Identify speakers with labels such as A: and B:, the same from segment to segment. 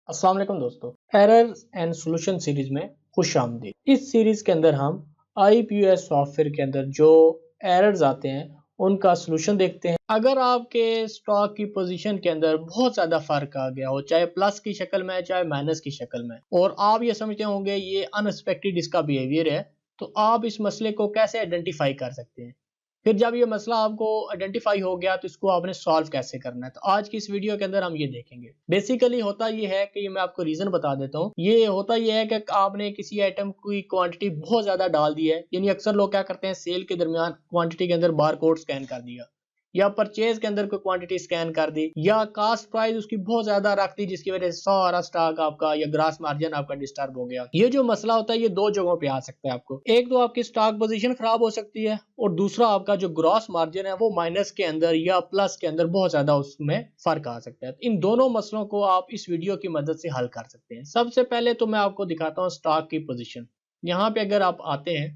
A: अस्सलाम वालेकुम दोस्तों, एरर्स एंड सॉल्यूशन सीरीज में खुश आमदीद। इस सीरीज के अंदर हम IPS सॉफ्टवेयर के अंदर जो एरर्स आते हैं उनका सॉल्यूशन देखते हैं। अगर आपके स्टॉक की पोजीशन के अंदर बहुत ज़्यादा फर्क आ गया हो, चाहे प्लस की शक्ल में चाहे माइनस की शक्ल में, और आप ये समझते होंगे ये अनएक्सपेक्टेड इसका बिहेवियर है, तो आप इस मसले को कैसे आइडेंटिफाई कर सकते हैं। फिर जब ये मसला आपको आइडेंटिफाई हो गया तो इसको आपने सॉल्व कैसे करना है, तो आज की इस वीडियो के अंदर हम ये देखेंगे। बेसिकली होता ये है कि मैं आपको रीजन बता देता हूँ। ये होता ये है कि आपने किसी आइटम की क्वांटिटी बहुत ज्यादा डाल दी है, यानी अक्सर लोग क्या करते हैं, सेल के दरमियान क्वांटिटी के अंदर बार कोड स्कैन कर दिया, या परचेज के अंदर कोई क्वांटिटी स्कैन कर दी, या कास्ट प्राइस उसकी बहुत ज्यादा रख दी, जिसकी वजह से सारा स्टॉक आपका या ग्रास मार्जिन आपका डिस्टर्ब हो गया। ये जो मसला होता है ये दो जगहों पे आ सकता है आपको। एक तो आपकी स्टॉक पोजीशन खराब हो सकती है, और दूसरा आपका जो ग्रॉस मार्जिन है वो माइनस के अंदर या प्लस के अंदर बहुत ज्यादा उसमें फर्क आ सकता है। इन दोनों मसलों को आप इस वीडियो की मदद से हल कर सकते हैं। सबसे पहले तो मैं आपको दिखाता हूँ स्टॉक की पोजीशन। यहाँ पे अगर आप आते हैं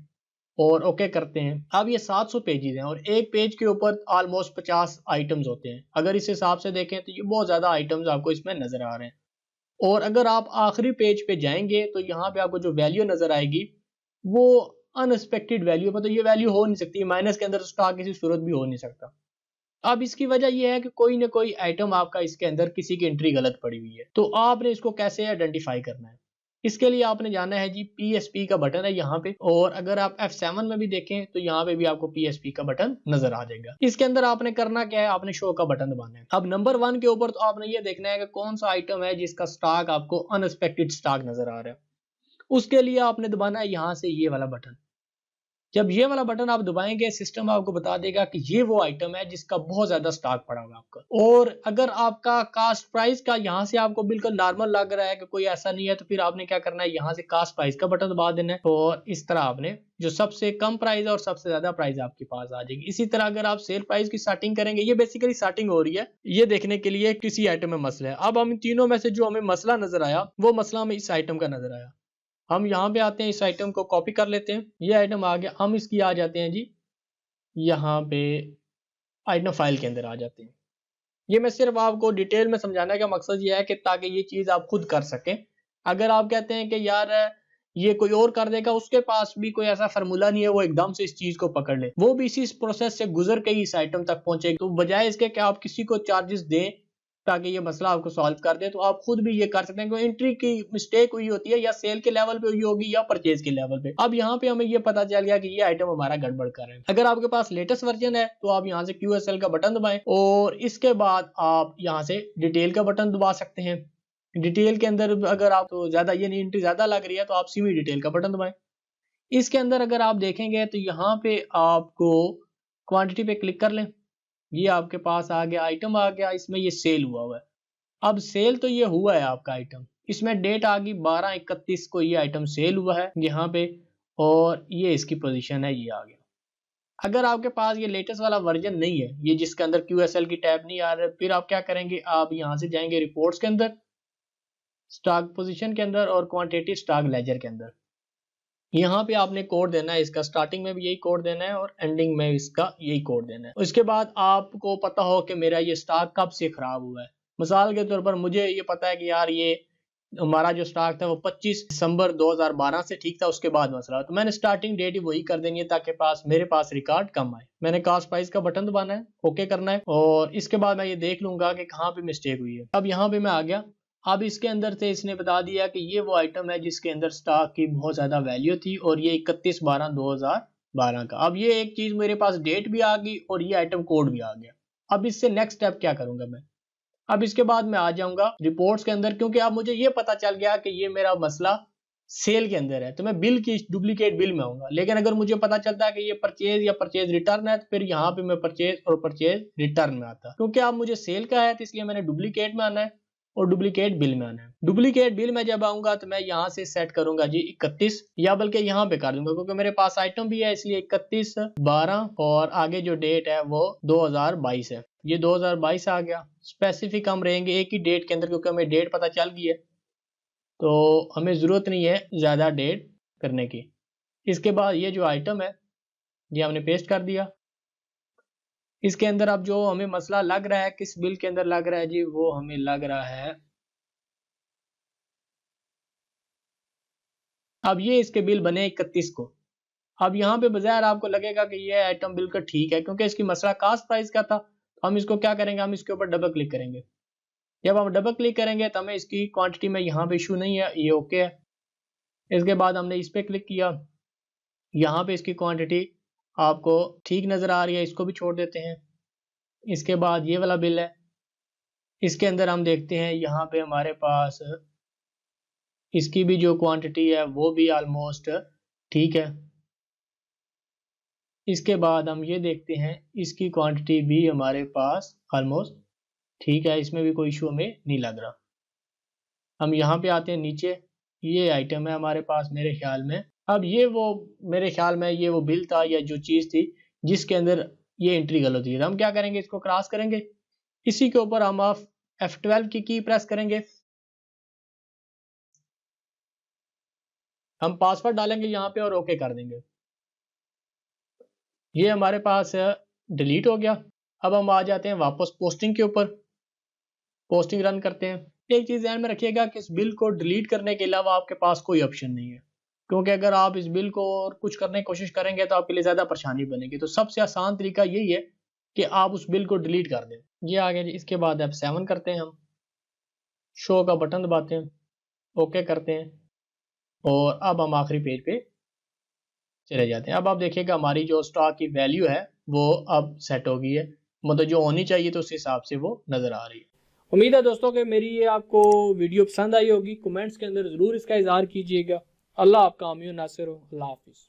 A: और ओके करते हैं, अब ये 700 पेजेस हैं और एक पेज के ऊपर ऑलमोस्ट 50 आइटम्स होते हैं। अगर इस हिसाब से देखें तो ये बहुत ज्यादा आइटम्स आपको इसमें नजर आ रहे हैं। और अगर आप आखिरी पेज पे जाएंगे तो यहाँ पे आपको जो वैल्यू नजर आएगी वो अनएक्सपेक्टेड वैल्यू, मतलब ये वैल्यू हो नहीं सकती, माइनस के अंदर स्टॉक किसी सूरत भी हो नहीं सकता। अब इसकी वजह यह है कि कोई ना कोई आइटम आपका इसके अंदर किसी की एंट्री गलत पड़ी हुई है। तो आपने इसको कैसे आइडेंटिफाई करना है, इसके लिए आपने जाना है जी, PSP का बटन है यहाँ पे, और अगर आप F7 में भी देखें तो यहाँ पे भी आपको PSP का बटन नजर आ जाएगा। इसके अंदर आपने करना क्या है, आपने शो का बटन दबाना है। अब नंबर 1 के ऊपर तो आपने ये देखना है कि कौन सा आइटम है जिसका स्टॉक आपको अनएक्सपेक्टेड स्टॉक नजर आ रहा है। उसके लिए आपने दबाना है यहाँ से ये वाला बटन। जब ये वाला बटन आप दबाएंगे सिस्टम आपको बता देगा कि ये वो आइटम है जिसका बहुत ज्यादा स्टॉक पड़ा हुआ आपका। और अगर आपका कास्ट प्राइस का यहाँ से आपको बिल्कुल नॉर्मल लग रहा है कि कोई ऐसा नहीं है, तो फिर आपने क्या करना है, यहाँ से कास्ट प्राइस का बटन दबा देना है, और इस तरह आपने जो सबसे कम प्राइस है और सबसे ज्यादा प्राइस आपके पास आ जाएगी। इसी तरह अगर आप सेल प्राइस की सेटिंग करेंगे, ये बेसिकली सेटिंग हो रही है ये देखने के लिए किसी आइटम में मसला है। अब हम इन तीनों में से जो हमें मसला नजर आया वो मसला हमें इस आइटम का नजर आया। हम यहाँ पे आते हैं, इस आइटम को कॉपी कर लेते हैं, ये आइटम आ गया। हम इसकी आ जाते हैं जी यहाँ पे आइटम फाइल के अंदर आ जाते हैं। ये मैं सिर्फ आपको डिटेल में समझाने का मकसद ये है कि ताकि ये चीज आप खुद कर सकें। अगर आप कहते हैं कि यार ये कोई और कर देगा, उसके पास भी कोई ऐसा फार्मूला नहीं है वो एकदम से इस चीज को पकड़ ले, वो भी इसी प्रोसेस से गुजर के ही इस आइटम तक पहुंचेगा। तो बजाय इसके कि आप किसी को चार्जेस दें ताकि ये मसला आपको सॉल्व कर दे, तो आप खुद भी ये कर सकते हैं। क्योंकि एंट्री की मिस्टेक हुई होती है या सेल के लेवल पे हुई होगी या परचेज के लेवल पे। अब यहाँ पे हमें ये पता चल गया कि ये आइटम हमारा गड़बड़ कर रहा है। अगर आपके पास लेटेस्ट वर्जन है तो आप यहाँ से QSL का बटन दबाएं, और इसके बाद आप यहाँ से डिटेल का बटन दबा सकते हैं। डिटेल के अंदर अगर आप तो ज्यादा ये नहीं एंट्री ज्यादा लग रही है तो आप सीवी डिटेल का बटन दबाएं। इसके अंदर अगर आप देखेंगे तो यहाँ पे आपको क्वांटिटी पे क्लिक कर लें, ये आपके पास आ गया, आइटम आ गया, इसमें ये सेल हुआ है। अब सेल तो ये हुआ है आपका आइटम, इसमें डेट आ गई 12/31 को ये आइटम सेल हुआ है यहाँ पे, और ये इसकी पोजीशन है, ये आ गया। अगर आपके पास ये लेटेस्ट वाला वर्जन नहीं है, ये जिसके अंदर QSL की टैब नहीं आ रहा, फिर आप क्या करेंगे, आप यहाँ से जाएंगे रिपोर्ट्स के अंदर, स्टॉक पोजीशन के अंदर, और क्वांटिटी स्टॉक लेजर के अंदर। यहाँ पे आपने कोड देना है, इसका स्टार्टिंग में भी यही कोड देना है और एंडिंग में इसका यही कोड देना है। उसके बाद आपको पता हो कि मेरा ये स्टॉक कब से खराब हुआ है। मिसाल के तौर पर मुझे ये पता है कि यार ये हमारा जो स्टॉक था वो 25 दिसंबर 2012 से ठीक था, उसके बाद मसला, तो मैंने स्टार्टिंग डेट ही वही कर देनी है ताकि मेरे पास रिकॉर्ड कम आए। मैंने कास्ट प्राइस का बटन दबाना है, ओके करना है, और इसके बाद मैं ये देख लूंगा कि कहाँ पे मिस्टेक हुई है। अब यहाँ पे मैं आ गया। अब इसके अंदर से इसने बता दिया कि ये वो आइटम है जिसके अंदर स्टॉक की बहुत ज्यादा वैल्यू थी, और ये 31/12/2012 का। अब ये एक चीज मेरे पास डेट भी आ गई और ये आइटम कोड भी आ गया। अब इससे नेक्स्ट स्टेप क्या करूंगा मैं, अब इसके बाद मैं आ जाऊंगा रिपोर्ट्स के अंदर, क्योंकि अब मुझे ये पता चल गया कि ये मेरा मसला सेल के अंदर है, तो मैं बिल की डुप्लीकेट बिल में आऊंगा। लेकिन अगर मुझे पता चलता है कि ये परचेज या परचेज रिटर्न है, तो फिर यहाँ पे मैं परचेज और परचेज रिटर्न में आता। क्योंकि अब मुझे सेल का है तो इसलिए मैंने डुप्लीकेट में आना है और डुप्लीकेट बिल में आना है। डुप्लीकेट बिल में जब आऊंगा तो मैं यहाँ से सेट करूंगा जी 31, या बल्कि यहाँ पे कर दूंगा क्योंकि मेरे पास आइटम भी है, इसलिए 31/12, और आगे जो डेट है वो 2022 है, ये 2022 आ गया। स्पेसिफिक हम रहेंगे एक ही डेट के अंदर, क्योंकि हमें डेट पता चल गई है तो हमें जरूरत नहीं है ज्यादा डेट करने की। इसके बाद ये जो आइटम है ये हमने पेस्ट कर दिया। इसके अंदर अब जो हमें मसला लग रहा है किस बिल के अंदर लग रहा है जी, वो हमें लग रहा है अब ये इसके बिल बने 31 को। अब यहाँ पे बज़ाहिर आपको लगेगा कि ये आइटम बिल्कुल ठीक है, क्योंकि इसकी मसला कास्ट प्राइस का था। तो हम इसको क्या करेंगे, हम इसके ऊपर डबल क्लिक करेंगे। जब हम डबल क्लिक करेंगे तो हमें इसकी क्वांटिटी में यहाँ पे इशू नहीं है, ये ओके है। इसके बाद हमने इस पे क्लिक किया, यहाँ पे इसकी क्वांटिटी आपको ठीक नज़र आ रही है, इसको भी छोड़ देते हैं। इसके बाद ये वाला बिल है, इसके अंदर हम देखते हैं यहाँ पे हमारे पास इसकी भी जो क्वांटिटी है वो भी ऑलमोस्ट ठीक है। इसके बाद हम ये देखते हैं इसकी क्वांटिटी भी हमारे पास ऑलमोस्ट ठीक है, इसमें भी कोई इशू हमें नहीं लग रहा। हम यहाँ पे आते हैं नीचे, ये आइटम है हमारे पास मेरे ख्याल में। अब ये वो मेरे ख्याल में ये वो बिल था या जो चीज़ थी जिसके अंदर ये एंट्री गलत हुई है। हम क्या करेंगे, इसको क्रॉस करेंगे, इसी के ऊपर हम F12 की प्रेस करेंगे। हम पासवर्ड डालेंगे यहाँ पे और ओके कर देंगे। ये हमारे पास डिलीट हो गया। अब हम आ जाते हैं वापस पोस्टिंग के ऊपर, पोस्टिंग रन करते हैं। एक चीज़ ध्यान में रखिएगा कि इस बिल को डिलीट करने के अलावा आपके पास कोई ऑप्शन नहीं है, क्योंकि अगर आप इस बिल को और कुछ करने की कोशिश करेंगे तो आपके लिए ज़्यादा परेशानी बनेगी। तो सबसे आसान तरीका यही है कि आप उस बिल को डिलीट कर दें। ये आ गया जी। इसके बाद F7 करते हैं, हम शो का बटन दबाते हैं, ओके करते हैं और अब हम आखिरी पेज पे चले जाते हैं। अब आप देखिएगा हमारी जो स्टॉक की वैल्यू है वो अब सेट हो गई है, मतलब जो होनी चाहिए तो उस हिसाब से वो नज़र आ रही है। उम्मीद है दोस्तों कि मेरी ये आपको वीडियो पसंद आई होगी। कमेंट्स के अंदर ज़रूर इसका इज़हार कीजिएगा। अल्लाह आपका आमीन नासिर हो। अल्लाह हाफिज़।